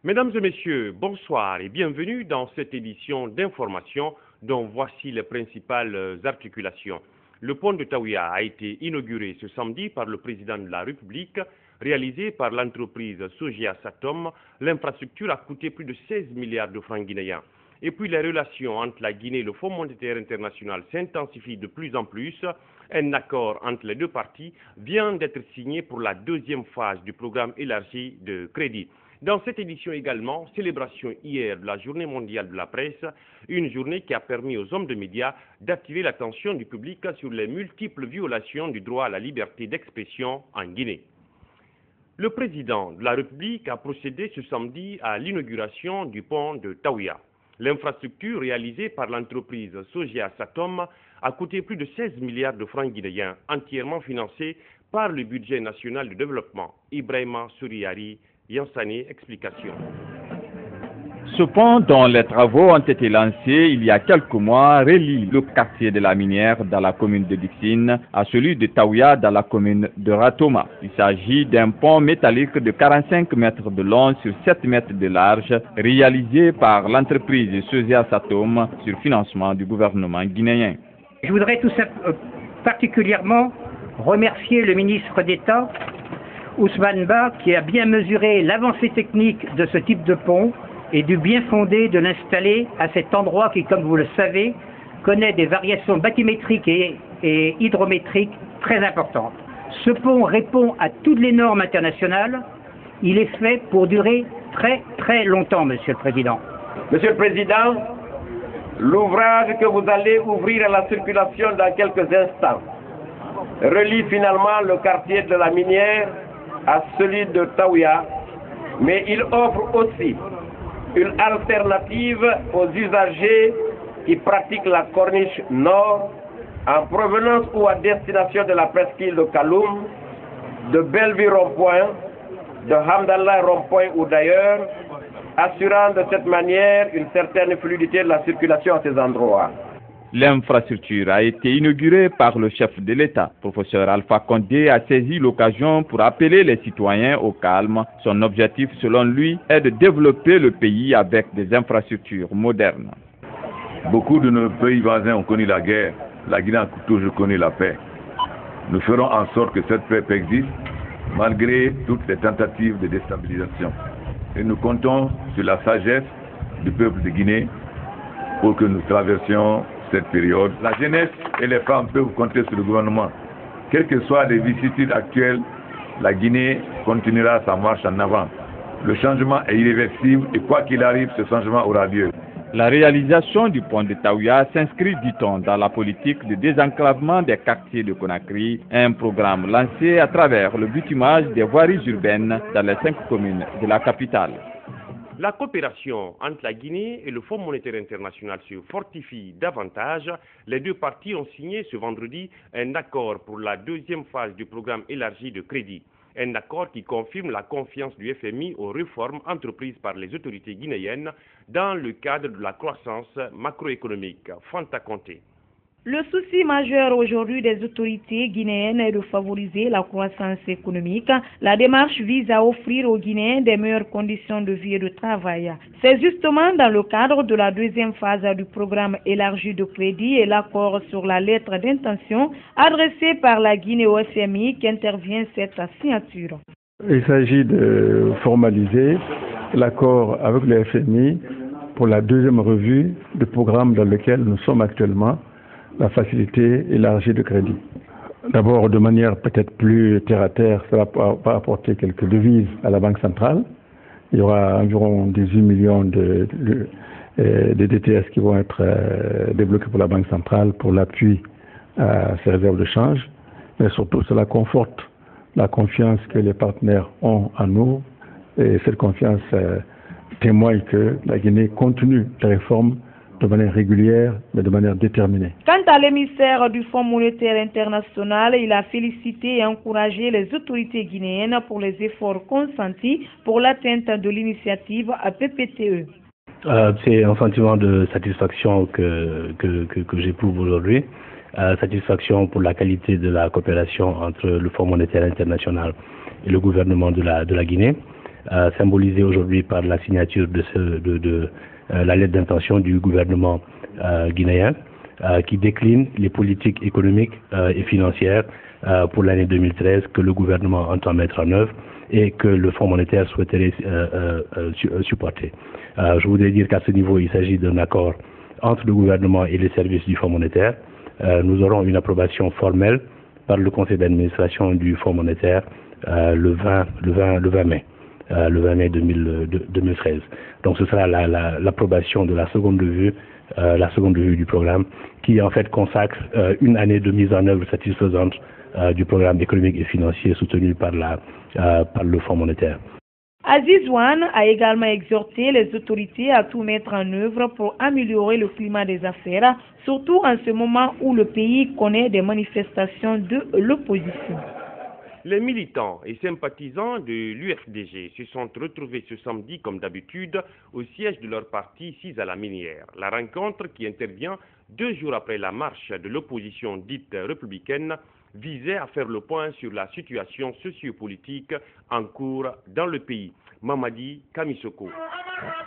Mesdames et messieurs, bonsoir et bienvenue dans cette édition d'information dont voici les principales articulations. Le pont de Taouya a été inauguré ce samedi par le président de la République, réalisé par l'entreprise Sogea Satom. L'infrastructure a coûté plus de 16 milliards de francs guinéens. Et puis les relations entre la Guinée et le Fonds monétaire international s'intensifient de plus en plus. Un accord entre les deux parties vient d'être signé pour la deuxième phase du programme élargi de crédit. Dans cette édition également, célébration hier de la Journée mondiale de la presse, une journée qui a permis aux hommes de médias d'attirer l'attention du public sur les multiples violations du droit à la liberté d'expression en Guinée. Le président de la République a procédé ce samedi à l'inauguration du pont de Taouya. L'infrastructure réalisée par l'entreprise Sogea Satom a coûté plus de 16 milliards de francs guinéens, entièrement financée par le budget national de développement. Ibrahima Souriari, Yansani, explication. Ce pont, dont les travaux ont été lancés il y a quelques mois, relie le quartier de la Minière dans la commune de Dixine à celui de Taouya dans la commune de Ratoma. Il s'agit d'un pont métallique de 45 mètres de long sur 7 mètres de large, réalisé par l'entreprise Sogea Satom sur financement du gouvernement guinéen. Je voudrais particulièrement remercier le ministre d'État, Ousmane Ba, qui a bien mesuré l'avancée technique de ce type de pont et du bien fondé de l'installer à cet endroit qui, comme vous le savez, connaît des variations bathymétriques et hydrométriques très importantes. Ce pont répond à toutes les normes internationales. Il est fait pour durer très longtemps, Monsieur le Président. Monsieur le Président, l'ouvrage que vous allez ouvrir à la circulation dans quelques instants relie finalement le quartier de la Minière à celui de Taouya, mais il offre aussi une alternative aux usagers qui pratiquent la corniche nord en provenance ou à destination de la presqu'île de Kaloum, de Bellevue Rond-Point, de Hamdallah Rond-Point ou d'ailleurs, assurant de cette manière une certaine fluidité de la circulation à ces endroits. L'infrastructure a été inaugurée par le chef de l'État. Professeur Alpha Condé a saisi l'occasion pour appeler les citoyens au calme. Son objectif, selon lui, est de développer le pays avec des infrastructures modernes. Beaucoup de nos pays voisins ont connu la guerre. La Guinée a toujours connu la paix. Nous ferons en sorte que cette paix existe malgré toutes les tentatives de déstabilisation. Et nous comptons sur la sagesse du peuple de Guinée pour que nous traversions cette période. La jeunesse et les femmes peuvent compter sur le gouvernement. Quelles que soient les vicissitudes actuelles, la Guinée continuera sa marche en avant. Le changement est irréversible et quoi qu'il arrive, ce changement aura lieu. La réalisation du pont de Taouya s'inscrit, dit-on, dans la politique de désenclavement des quartiers de Conakry, un programme lancé à travers le bitumage des voiries urbaines dans les 5 communes de la capitale. La coopération entre la Guinée et le Fonds monétaire international se fortifie davantage. Les deux parties ont signé ce vendredi un accord pour la deuxième phase du programme élargi de crédit. Un accord qui confirme la confiance du FMI aux réformes entreprises par les autorités guinéennes dans le cadre de la croissance macroéconomique. Fanta Conté. Le souci majeur aujourd'hui des autorités guinéennes est de favoriser la croissance économique. La démarche vise à offrir aux Guinéens des meilleures conditions de vie et de travail. C'est justement dans le cadre de la deuxième phase du programme élargi de crédit et l'accord sur la lettre d'intention adressée par la Guinée au FMI qu'intervient cette signature. Il s'agit de formaliser l'accord avec le FMI pour la deuxième revue du programme dans lequel nous sommes actuellement, la facilité élargie de crédit. D'abord, de manière peut-être plus terre-à-terre, ça va apporter quelques devises à la Banque centrale. Il y aura environ 18 millions de DTS qui vont être débloqués pour la Banque centrale pour l'appui à ces réserves de change. Mais surtout, cela conforte la confiance que les partenaires ont en nous. Et cette confiance témoigne que la Guinée continue les réformes de manière régulière, mais de manière déterminée. Quant à l'émissaire du Fonds monétaire international, il a félicité et encouragé les autorités guinéennes pour les efforts consentis pour l'atteinte de l'initiative à PPTE. C'est un sentiment de satisfaction que j'éprouve aujourd'hui. Satisfaction pour la qualité de la coopération entre le Fonds monétaire international et le gouvernement de la Guinée. symbolisée aujourd'hui par la signature de la lettre d'intention du gouvernement guinéen, qui décline les politiques économiques et financières pour l'année 2013 que le gouvernement entend mettre en œuvre et que le Fonds monétaire souhaiterait supporter. Je voudrais dire qu'à ce niveau, il s'agit d'un accord entre le gouvernement et les services du Fonds monétaire. Nous aurons une approbation formelle par le conseil d'administration du Fonds monétaire le 20 mai 2013. Donc ce sera l'approbation de la seconde revue du programme qui en fait consacre une année de mise en œuvre satisfaisante du programme économique et financier soutenu par le Fonds monétaire. Aziz Wan a également exhorté les autorités à tout mettre en œuvre pour améliorer le climat des affaires, surtout en ce moment où le pays connaît des manifestations de l'opposition. Les militants et sympathisants de l'UFDG se sont retrouvés ce samedi, comme d'habitude, au siège de leur parti ici à la Minière. La rencontre, qui intervient 2 jours après la marche de l'opposition dite républicaine, visait à faire le point sur la situation sociopolitique en cours dans le pays. Mamadi Kamisoko.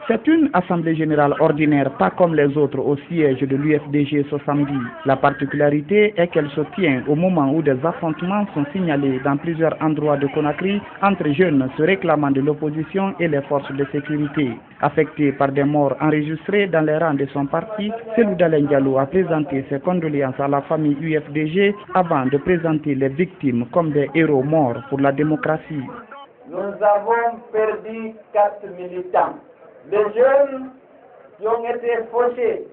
C'est une assemblée générale ordinaire, pas comme les autres au siège de l'UFDG ce samedi. La particularité est qu'elle se tient au moment où des affrontements sont signalés dans plusieurs endroits de Conakry entre jeunes se réclamant de l'opposition et les forces de sécurité. Affecté par des morts enregistrés dans les rangs de son parti, Selou Dalein Diallo a présenté ses condoléances à la famille UFDG avant de présenter les victimes comme des héros morts pour la démocratie. Nous avons perdu 4 militants. Des jeunes qui ont été fauchés,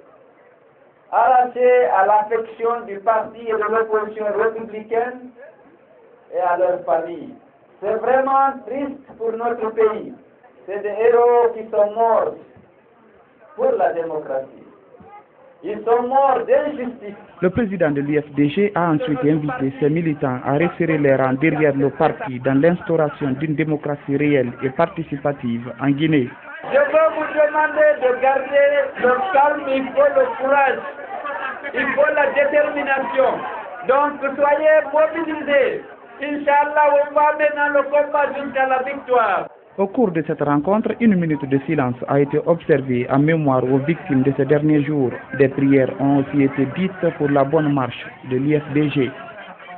arrachés à l'affection du parti et de l'opposition républicaine et à leur famille. C'est vraiment triste pour notre pays. C'est des héros qui sont morts pour la démocratie. Ils sont morts d'injustice. Le président de l'UFDG a ensuite invité ses militants à resserrer les rangs derrière le parti dans l'instauration d'une démocratie réelle et participative en Guinée. Je veux vous demander de garder le calme, il faut le courage, il faut la détermination. Donc soyez mobilisés. Inch'Allah, on va mener le combat jusqu'à la victoire. Au cours de cette rencontre, 1 minute de silence a été observée en mémoire aux victimes de ces derniers jours. Des prières ont aussi été dites pour la bonne marche de l'UFDG.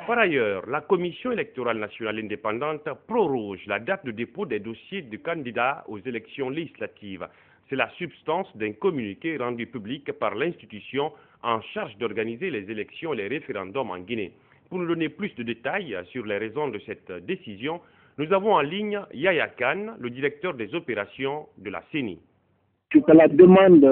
Par ailleurs, la Commission électorale nationale indépendante proroge la date de dépôt des dossiers de candidats aux élections législatives. C'est la substance d'un communiqué rendu public par l'institution en charge d'organiser les élections et les référendums en Guinée. Pour nous donner plus de détails sur les raisons de cette décision, nous avons en ligne Yaya Khan, le directeur des opérations de la CENI. C'est à la demande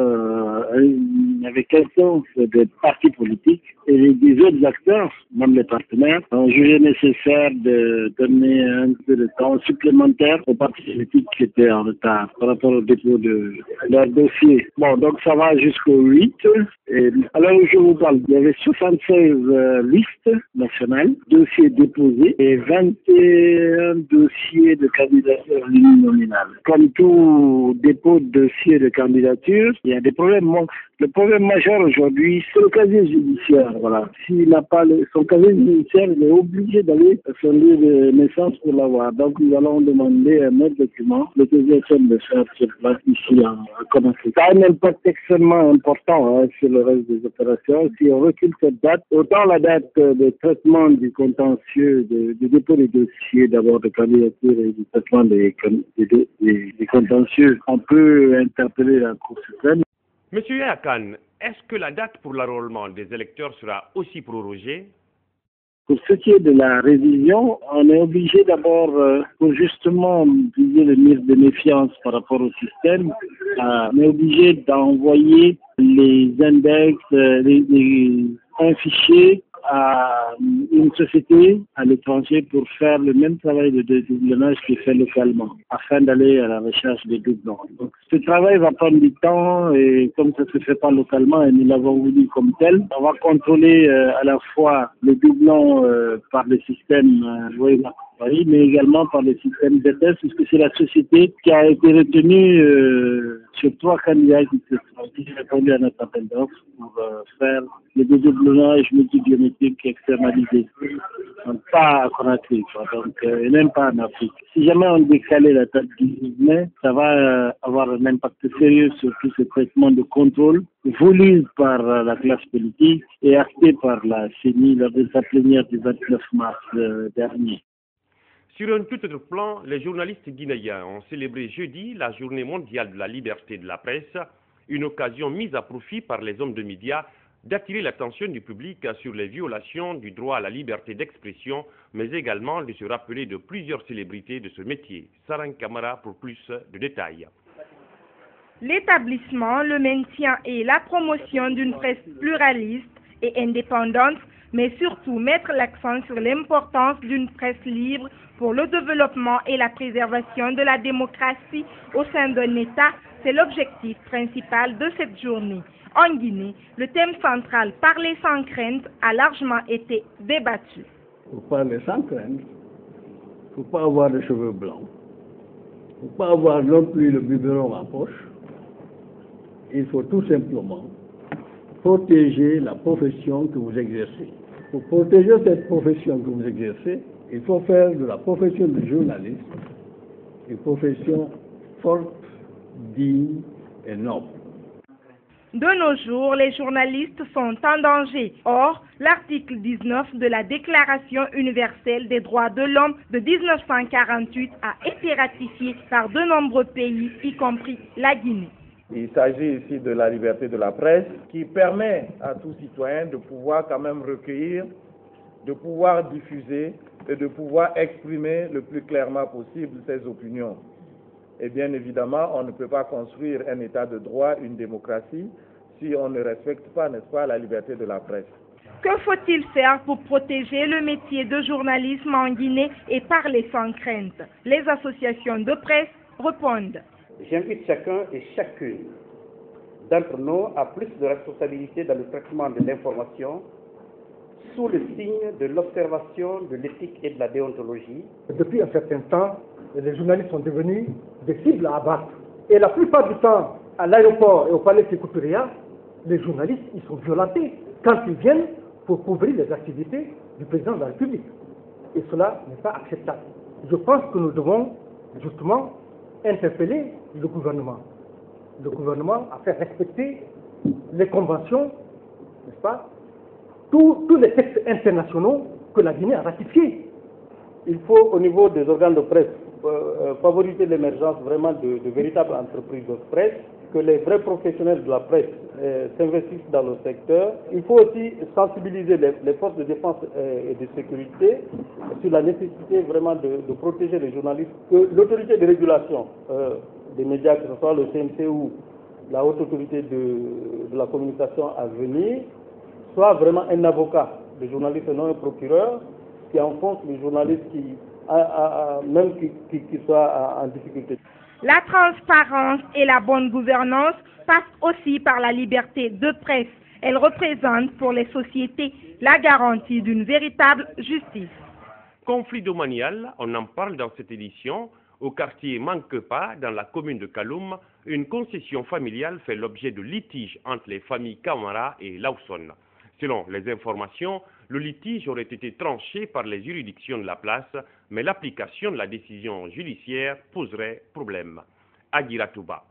avec quelqu'un des partis politiques et des autres acteurs, même les partenaires, ont jugé nécessaire de donner un peu de temps supplémentaire aux partis politiques qui étaient en retard par rapport au dépôt de leur dossier. Bon, donc ça va jusqu'au 8. Et alors où je vous parle, il y avait 76 listes nationales, dossiers déposés et 21 dossiers de candidature en ligne nominale. Comme tout dépôt de dossier de candidature, il y a des problèmes. Le problème majeur aujourd'hui, c'est le casier judiciaire. Voilà. S'il n'a pas son casier judiciaire, il est obligé d'aller à son lieu de naissance pour l'avoir. Donc nous allons demander un autre document, l'autorisation de faire sur place ici à Conakry. Ça a un impact extrêmement important sur le reste des opérations. Si on recule cette date, autant la date de traitement du contentieux, du dépôt des dossiers d'abord de candidature et du traitement des contentieux, on peut interpeller la Cour suprême. Monsieur Yakan, est-ce que la date pour l'enrôlement des électeurs sera aussi prorogée? Pour ce qui est de la révision, on est obligé d'abord, pour justement viser le mur de méfiance par rapport au système, on est obligé d'envoyer les index, un fichier à une société à l'étranger pour faire le même travail de dédoublonnage qui est fait localement, afin d'aller à la recherche des doublons. Donc ce travail va prendre du temps et comme ça ne se fait pas localement et nous l'avons voulu comme tel, on va contrôler à la fois les doublons par le système Paris, mais également par le système DETES, puisque c'est la société qui a été retenue sur 3 candidats qui ont répondu à notre appel d'offres pour faire le dédoublage multibiométrique externalisé. Pas à Conakry, donc et même pas en Afrique. Si jamais on décalait la date du mai, ça va avoir un impact sérieux sur tous ces traitements de contrôle voulus par la classe politique et actés par la CENI lors de sa plénière du 29 mars dernier. Sur un tout autre plan, les journalistes guinéens ont célébré jeudi la journée mondiale de la liberté de la presse, une occasion mise à profit par les hommes de médias d'attirer l'attention du public sur les violations du droit à la liberté d'expression, mais également de se rappeler de plusieurs célébrités de ce métier. Sarang Kamara pour plus de détails. L'établissement, le maintien et la promotion d'une presse pluraliste et indépendante, mais surtout mettre l'accent sur l'importance d'une presse libre pour le développement et la préservation de la démocratie au sein d'un État, c'est l'objectif principal de cette journée. En Guinée, le thème central « Parler sans crainte » a largement été débattu. Il faut parler sans crainte, il ne faut pas avoir les cheveux blancs, il ne faut pas avoir non plus le biberon en poche. Il faut tout simplement protéger la profession que vous exercez. Pour protéger cette profession que vous exercez, il faut faire de la profession de journaliste une profession forte, digne et noble. De nos jours, les journalistes sont en danger. Or, l'article 19 de la Déclaration universelle des droits de l'homme de 1948 a été ratifié par de nombreux pays, y compris la Guinée. Il s'agit ici de la liberté de la presse qui permet à tout citoyen de pouvoir quand même recueillir, de pouvoir diffuser et de pouvoir exprimer le plus clairement possible ses opinions. Et bien évidemment, on ne peut pas construire un état de droit, une démocratie, si on ne respecte pas, n'est-ce pas, la liberté de la presse. Que faut-il faire pour protéger le métier de journalisme en Guinée et parler sans crainte? Les associations de presse répondent. J'invite chacun et chacune d'entre nous à plus de responsabilité dans le traitement de l'information sous le signe de l'observation de l'éthique et de la déontologie. Depuis un certain temps, les journalistes sont devenus des cibles à abattre. Et la plupart du temps, à l'aéroport et au palais Sékou-Touréa, les journalistes ils sont violentés quand ils viennent pour couvrir les activités du président de la République. Et cela n'est pas acceptable. Je pense que nous devons justement interpeller le gouvernement. Le gouvernement a fait respecter les conventions, n'est-ce pas, tous les textes internationaux que la Guinée a ratifiés. Il faut, au niveau des organes de presse, favoriser l'émergence vraiment de véritables entreprises de presse, que les vrais professionnels de la presse s'investissent dans le secteur. Il faut aussi sensibiliser les forces de défense et de sécurité sur la nécessité vraiment de protéger les journalistes, que l'autorité de régulation des médias, que ce soit le CNC ou la haute autorité de la communication à venir, soit vraiment un avocat des journalistes et non un procureur qui enfonce les journalistes même qui soient en difficulté. La transparence et la bonne gouvernance passent aussi par la liberté de presse. Elle représente pour les sociétés la garantie d'une véritable justice. Conflit domanial, on en parle dans cette édition. Au quartier Manquepa, dans la commune de Kaloum, une concession familiale fait l'objet de litiges entre les familles Kamara et Lawson. Selon les informations, le litige aurait été tranché par les juridictions de la place, mais l'application de la décision judiciaire poserait problème. Aguira Touba.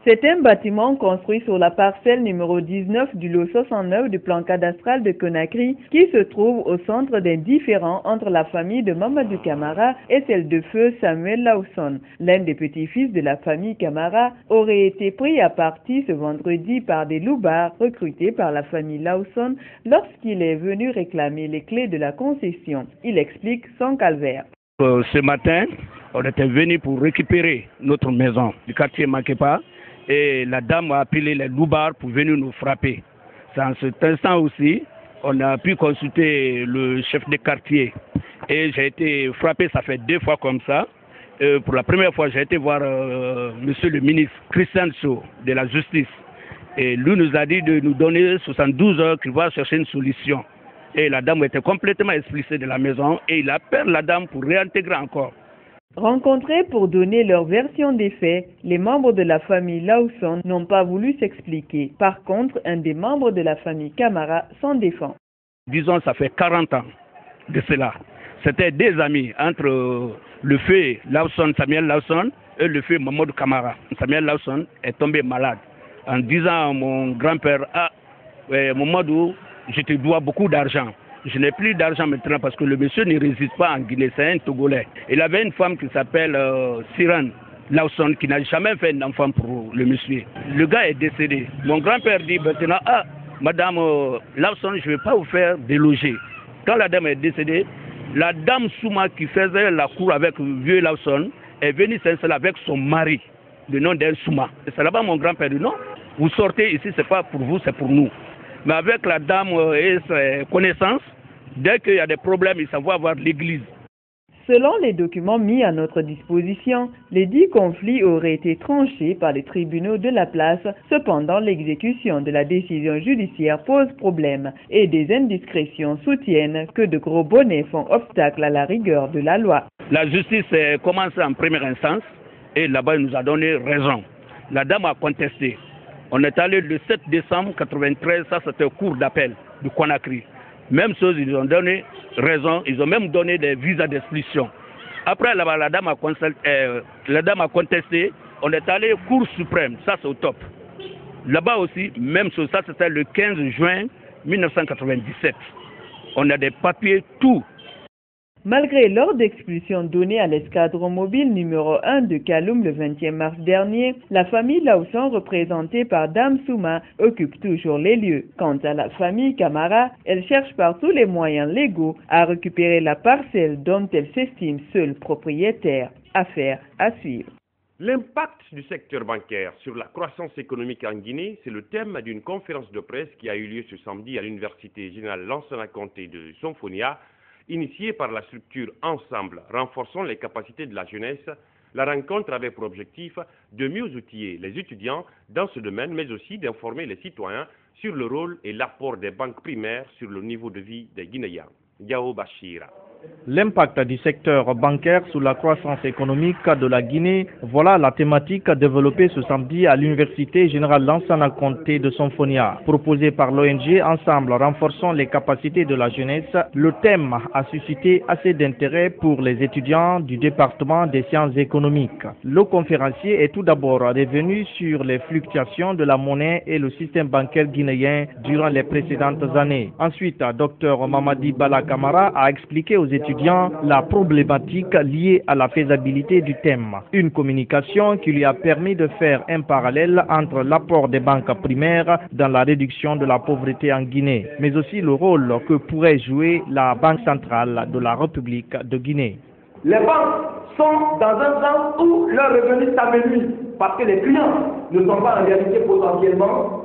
C'est un bâtiment construit sur la parcelle numéro 19 du lot 69 du plan cadastral de Conakry qui se trouve au centre des différends entre la famille de Mamadou Kamara et celle de feu Samuel Lawson. L'un des petits-fils de la famille Kamara aurait été pris à partie ce vendredi par des loupards recrutés par la famille Lawson lorsqu'il est venu réclamer les clés de la concession. Il explique son calvaire. Ce matin, on était venu pour récupérer notre maison du quartier Manquepa. Et la dame a appelé les loupards pour venir nous frapper. C'est en cet instant aussi, on a pu consulter le chef de quartier. Et j'ai été frappé, ça fait 2 fois comme ça. Pour la première fois, j'ai été voir monsieur le ministre Christian Sow de la Justice. Et lui nous a dit de nous donner 72 heures qu'il va chercher une solution. Et la dame était complètement expulsée de la maison et il appelle la dame pour réintégrer encore. Rencontrés pour donner leur version des faits, les membres de la famille Lawson n'ont pas voulu s'expliquer. Par contre, un des membres de la famille Camara s'en défend. Disons, ça fait 40 ans de cela. C'était des amis entre le feu Lawson, Samuel Lawson, et le feu Mamadou Camara. Samuel Lawson est tombé malade en disant à mon grand-père, Mamadou, je te dois beaucoup d'argent. Je n'ai plus d'argent maintenant parce que le monsieur ne réside pas en Guinée, c'est un Togolais. Il avait une femme qui s'appelle Siran Lawson qui n'a jamais fait d'enfant pour le monsieur. Le gars est décédé. Mon grand-père dit maintenant, madame Lawson, je ne vais pas vous faire déloger. Quand la dame est décédée, la dame Souma qui faisait la cour avec le vieux Lawson est venue s'installer avec son mari, le nom d'elle Souma. Et c'est là-bas mon grand-père dit non, vous sortez ici, c'est pas pour vous, c'est pour nous. Mais avec la dame et ses connaissances, dès qu'il y a des problèmes, il s'envoie voir l'église. Selon les documents mis à notre disposition, les 10 conflits auraient été tranchés par les tribunaux de la place. Cependant, l'exécution de la décision judiciaire pose problème et des indiscrétions soutiennent que de gros bonnets font obstacle à la rigueur de la loi. La justice a commencé en première instance et là-bas, il nous a donné raison. La dame a contesté. On est allé le 7 décembre 1993, ça c'était au cours d'appel de Conakry. Même chose, ils ont donné raison, ils ont même donné des visas d'expulsion. Après, là-bas, la dame a contesté, on est allé au Cour suprême, ça c'est au top. Là-bas aussi, même chose, ça c'était le 15 juin 1997. On a des papiers, tout. Malgré l'ordre d'expulsion donné à l'escadron mobile numéro 1 de Kaloum le 20 mars dernier, la famille Lawson, représentée par Dame Souma, occupe toujours les lieux. Quant à la famille Camara, elle cherche par tous les moyens légaux à récupérer la parcelle dont elle s'estime seule propriétaire. Affaire à suivre. L'impact du secteur bancaire sur la croissance économique en Guinée, c'est le thème d'une conférence de presse qui a eu lieu ce samedi à l'Université générale Lansana Conté de Sonfonia, initiée par la structure Ensemble, renforçant les capacités de la jeunesse. La rencontre avait pour objectif de mieux outiller les étudiants dans ce domaine, mais aussi d'informer les citoyens sur le rôle et l'apport des banques primaires sur le niveau de vie des Guinéens. Yao Bachira. L'impact du secteur bancaire sur la croissance économique de la Guinée, voilà la thématique développée ce samedi à l'Université générale Lansana Conté de Sonfonia. Proposée par l'ONG Ensemble, renforçant les capacités de la jeunesse, le thème a suscité assez d'intérêt pour les étudiants du département des sciences économiques. Le conférencier est tout d'abord revenu sur les fluctuations de la monnaie et le système bancaire guinéen durant les précédentes années. Ensuite, Dr Mamadi Bala Camara a expliqué aux étudiants la problématique liée à la faisabilité du thème. Une communication qui lui a permis de faire un parallèle entre l'apport des banques primaires dans la réduction de la pauvreté en Guinée, mais aussi le rôle que pourrait jouer la Banque centrale de la République de Guinée. Les banques sont dans un sens où leurs revenus s'amenuisent parce que les clients ne sont pas en réalité potentiellement,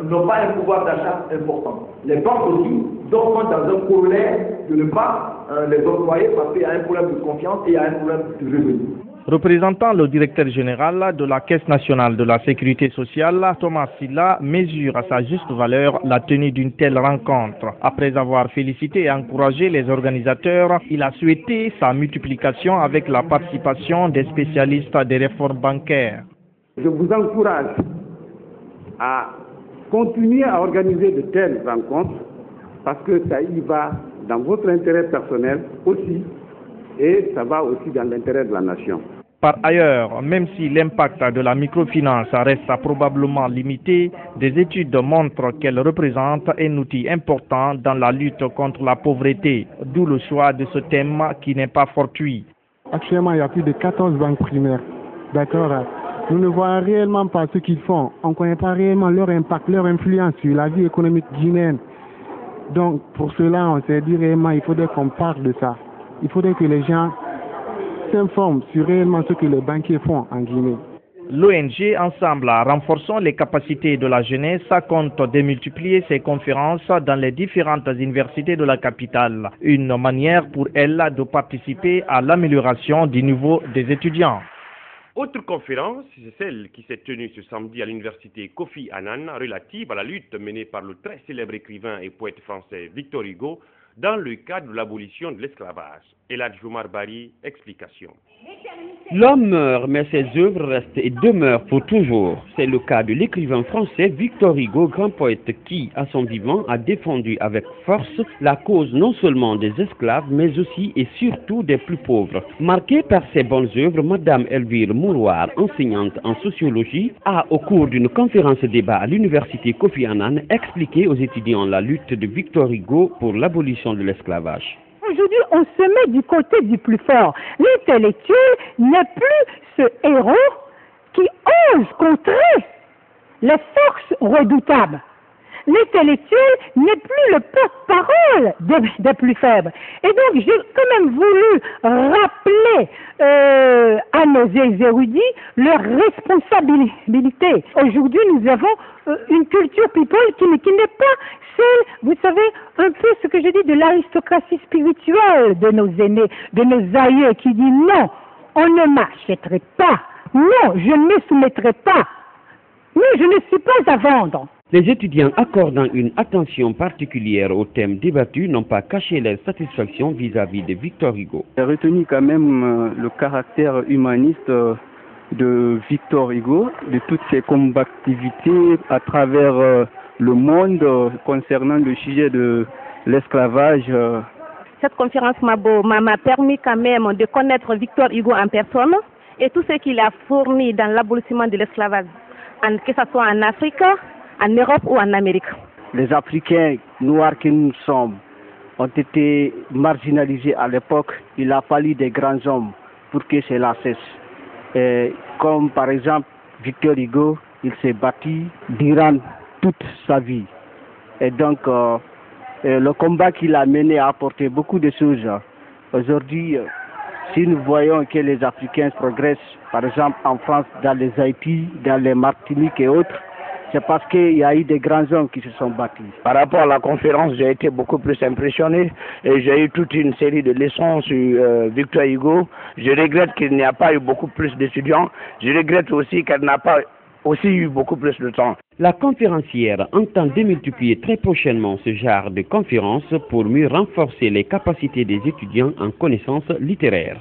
n'ont pas un pouvoir d'achat important. Les banques aussi donc sont dans un problème de ne pas les octroyer parce qu'il y a un problème de confiance et il y a un problème de revenus. Représentant le directeur général de la Caisse nationale de la sécurité sociale, Thomas Silla mesure à sa juste valeur la tenue d'une telle rencontre. Après avoir félicité et encouragé les organisateurs, il a souhaité sa multiplication avec la participation des spécialistes des réformes bancaires. Je vous encourage à continuer à organiser de telles rencontres parce que ça y va dans votre intérêt personnel aussi et ça va aussi dans l'intérêt de la nation. Par ailleurs, même si l'impact de la microfinance reste probablement limité, des études montrent qu'elle représente un outil important dans la lutte contre la pauvreté, d'où le choix de ce thème qui n'est pas fortuit. Actuellement, il y a plus de 14 banques primaires. D'accord. Nous ne voyons réellement pas ce qu'ils font. On ne connaît pas réellement leur impact, leur influence sur la vie économique guinéenne. Donc, pour cela, on s'est dit réellement, il faudrait qu'on parle de ça. Il faudrait que les gens s'informent sur réellement ce que les banquiers font en Guinée. L'ONG Ensemble, renforçant les capacités de la jeunesse, compte démultiplier ses conférences dans les différentes universités de la capitale. Une manière pour elle de participer à l'amélioration du niveau des étudiants. Autre conférence, c'est celle qui s'est tenue ce samedi à l'université Kofi Annan, relative à la lutte menée par le très célèbre écrivain et poète français Victor Hugo dans le cadre de l'abolition de l'esclavage. Elad Joumar Bari, explication. L'homme meurt, mais ses œuvres restent et demeurent pour toujours. C'est le cas de l'écrivain français Victor Hugo, grand poète qui, à son vivant, a défendu avec force la cause non seulement des esclaves, mais aussi et surtout des plus pauvres. Marquée par ses bonnes œuvres, Madame Elvire Mouroir, enseignante en sociologie, a, au cours d'une conférence débat à l'université Kofi Annan, expliqué aux étudiants la lutte de Victor Hugo pour l'abolition de l'esclavage. Aujourd'hui, on se met du côté du plus fort. L'intellectuel n'est plus ce héros qui ose contrer les forces redoutables. L'intellectuel n'est plus le porte-parole des plus faibles. Et donc, j'ai quand même voulu rappeler à nos érudits leur responsabilité. Aujourd'hui, nous avons une culture people qui n'est pas celle, vous savez, un peu ce que je dis de l'aristocratie spirituelle de nos aînés, de nos aïeux, qui dit non, on ne m'achèterait pas, non, je ne me soumettrai pas, non, je ne suis pas à vendre. Les étudiants accordant une attention particulière au thème débattu n'ont pas caché leur satisfaction vis-à-vis de Victor Hugo. J'ai retenu quand même le caractère humaniste de Victor Hugo, de toutes ses combativités à travers le monde concernant le sujet de l'esclavage. Cette conférence m'a permis quand même de connaître Victor Hugo en personne et tout ce qu'il a fourni dans l'abolissement de l'esclavage, que ce soit en Afrique, en Europe ou en Amérique. Les Africains noirs que nous sommes ont été marginalisés à l'époque. Il a fallu des grands hommes pour que cela cesse. Et comme par exemple Victor Hugo, il s'est battu durant toute sa vie. Et donc le combat qu'il a mené a apporté beaucoup de choses. Aujourd'hui, si nous voyons que les Africains progressent, par exemple en France, dans les Haïti, dans les Martiniques et autres, c'est parce qu'il y a eu des grands hommes qui se sont battus. Par rapport à la conférence, j'ai été beaucoup plus impressionné et j'ai eu toute une série de leçons sur Victor Hugo. Je regrette qu'il n'y a pas eu beaucoup plus d'étudiants. Je regrette aussi qu'elle n'a pas aussi eu beaucoup plus de temps. La conférencière entend démultiplier très prochainement ce genre de conférences pour mieux renforcer les capacités des étudiants en connaissances littéraires.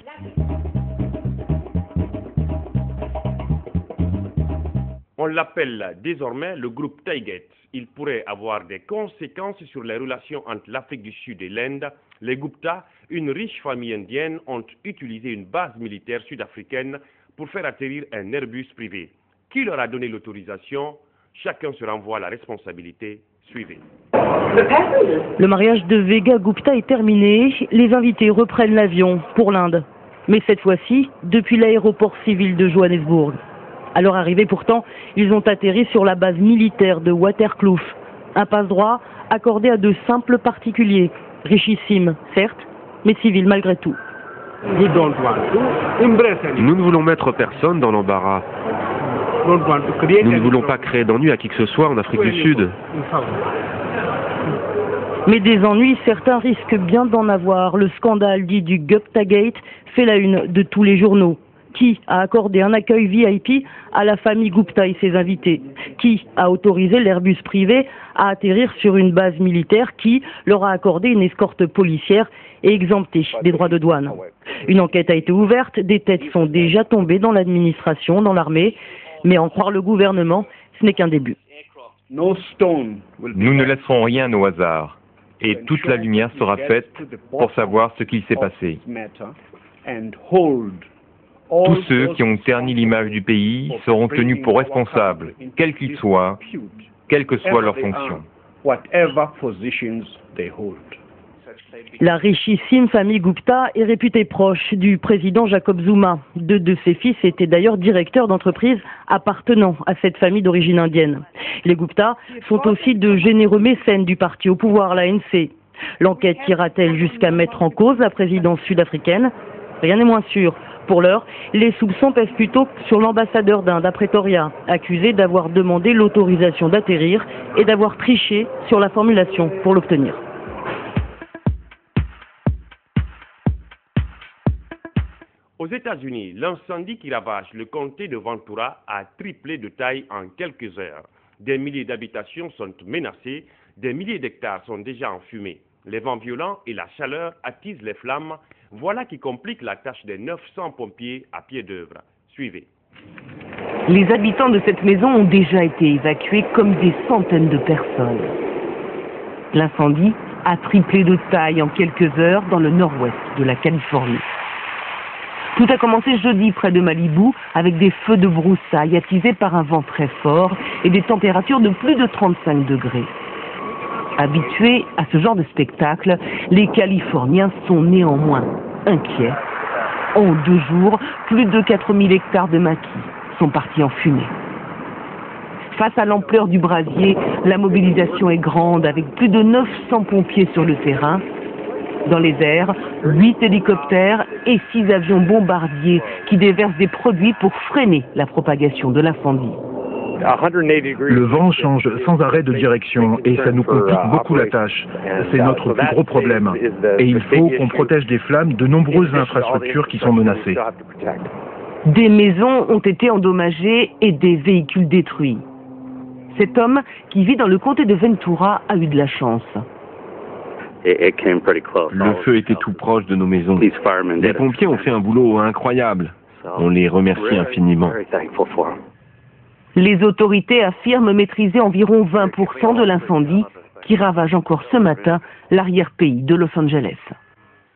On l'appelle désormais le groupe Taïget. Il pourrait avoir des conséquences sur les relations entre l'Afrique du Sud et l'Inde. Les Gupta, une riche famille indienne, ont utilisé une base militaire sud-africaine pour faire atterrir un Airbus privé. Qui leur a donné l'autorisation? Chacun se renvoie la responsabilité. Suivez. Le mariage de Vega Gupta est terminé. Les invités reprennent l'avion pour l'Inde. Mais cette fois-ci, depuis l'aéroport civil de Johannesburg. À leur arrivée pourtant, ils ont atterri sur la base militaire de Waterkloof. Un passe-droit accordé à de simples particuliers, richissimes certes, mais civils malgré tout. Nous ne voulons mettre personne dans l'embarras. Nous ne voulons pas créer d'ennuis à qui que ce soit en Afrique du Sud. Mais des ennuis, certains risquent bien d'en avoir. Le scandale dit du Guptagate fait la une de tous les journaux. Qui a accordé un accueil VIP à la famille Gupta et ses invités? Qui a autorisé l'Airbus privé à atterrir sur une base militaire? Qui leur a accordé une escorte policière et exempté des droits de douane? Une enquête a été ouverte, des têtes sont déjà tombées dans l'administration, dans l'armée, mais en croire le gouvernement, ce n'est qu'un début. Nous ne laisserons rien au hasard, et toute la lumière sera faite pour savoir ce qui s'est passé. Tous ceux qui ont terni l'image du pays seront tenus pour responsables, quels qu'ils soient, quelle que soit leur fonction. La richissime famille Gupta est réputée proche du président Jacob Zuma. Deux de ses fils étaient d'ailleurs directeurs d'entreprises appartenant à cette famille d'origine indienne. Les Gupta sont aussi de généreux mécènes du parti au pouvoir, l'ANC. L'enquête ira-t-elle jusqu'à mettre en cause la présidence sud-africaine? Rien n'est moins sûr. Pour l'heure, les soupçons pèsent plutôt sur l'ambassadeur d'Inde à Pretoria, accusé d'avoir demandé l'autorisation d'atterrir et d'avoir triché sur la formulation pour l'obtenir. Aux États-Unis, l'incendie qui ravage le comté de Ventura a triplé de taille en quelques heures. Des milliers d'habitations sont menacées, des milliers d'hectares sont déjà en fumée. Les vents violents et la chaleur attisent les flammes. Voilà qui complique la tâche des 900 pompiers à pied d'œuvre. Suivez. Les habitants de cette maison ont déjà été évacués comme des centaines de personnes. L'incendie a triplé de taille en quelques heures dans le nord-ouest de la Californie. Tout a commencé jeudi près de Malibu avec des feux de broussailles attisés par un vent très fort et des températures de plus de 35 degrés. Habitués à ce genre de spectacle, les Californiens sont néanmoins inquiets. En 2 jours, plus de 4000 hectares de maquis sont partis en fumée. Face à l'ampleur du brasier, la mobilisation est grande avec plus de 900 pompiers sur le terrain. Dans les airs, 8 hélicoptères et 6 avions bombardiers qui déversent des produits pour freiner la propagation de l'incendie. Le vent change sans arrêt de direction et ça nous complique beaucoup la tâche. C'est notre plus gros problème. Et il faut qu'on protège des flammes de nombreuses infrastructures qui sont menacées. Des maisons ont été endommagées et des véhicules détruits. Cet homme, qui vit dans le comté de Ventura, a eu de la chance. Le feu était tout proche de nos maisons. Les pompiers ont fait un boulot incroyable. On les remercie infiniment. Les autorités affirment maîtriser environ 20% de l'incendie qui ravage encore ce matin l'arrière-pays de Los Angeles.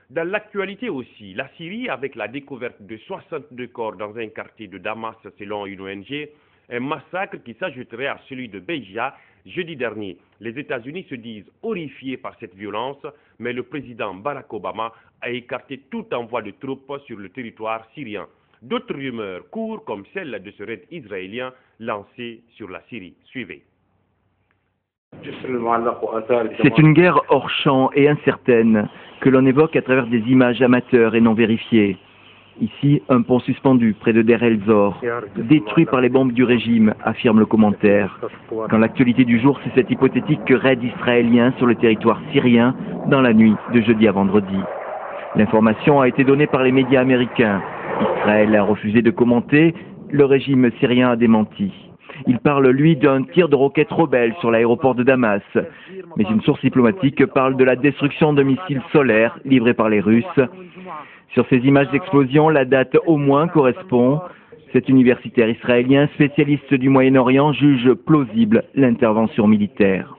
Dans l'actualité aussi, la Syrie, avec la découverte de 62 corps dans un quartier de Damas selon une ONG, un massacre qui s'ajouterait à celui de Beja jeudi dernier. Les États-Unis se disent horrifiés par cette violence, mais le président Barack Obama a écarté tout envoi de troupes sur le territoire syrien. D'autres rumeurs courent comme celle de ce raid israélien lancé sur la Syrie. Suivez. C'est une guerre hors champ et incertaine que l'on évoque à travers des images amateurs et non vérifiées. Ici, un pont suspendu près de Der el-Zor, détruit par les bombes du régime, affirme le commentaire. Quand l'actualité du jour, c'est cet hypothétique raid israélien sur le territoire syrien dans la nuit de jeudi à vendredi. L'information a été donnée par les médias américains. Israël a refusé de commenter, le régime syrien a démenti. Il parle, lui, d'un tir de roquettes rebelles sur l'aéroport de Damas. Mais une source diplomatique parle de la destruction de missiles solaires livrés par les Russes. Sur ces images d'explosion, la date au moins correspond. Cet universitaire israélien, spécialiste du Moyen-Orient, juge plausible l'intervention militaire.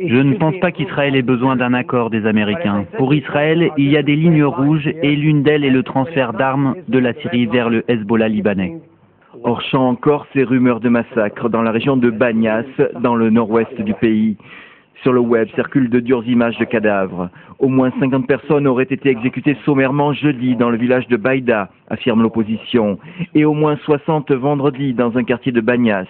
Je ne pense pas qu'Israël ait besoin d'un accord des Américains. Pour Israël, il y a des lignes rouges et l'une d'elles est le transfert d'armes de la Syrie vers le Hezbollah libanais. Hors champ encore ces rumeurs de massacres dans la région de Banyas, dans le nord-ouest du pays. Sur le web circulent de dures images de cadavres. Au moins 50 personnes auraient été exécutées sommairement jeudi dans le village de Baïda, affirme l'opposition, et au moins 60 vendredi dans un quartier de Banyas.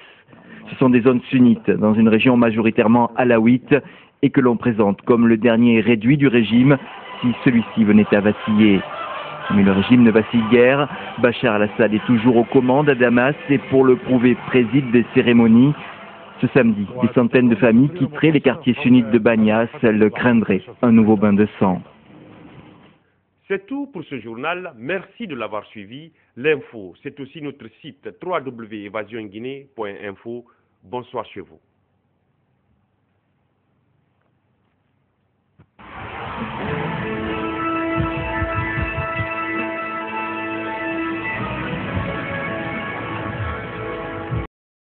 Ce sont des zones sunnites, dans une région majoritairement alaouite, et que l'on présente comme le dernier réduit du régime si celui-ci venait à vaciller. Mais le régime ne vacille guère. Bachar al-Assad est toujours aux commandes à Damas et pour le prouver préside des cérémonies. Ce samedi, des centaines de familles quitteraient les quartiers sunnites de Banyas. Elles craindraient un nouveau bain de sang. C'est tout pour ce journal. Merci de l'avoir suivi. L'info, c'est aussi notre site www.evasionguinee.info. Bonsoir chez vous.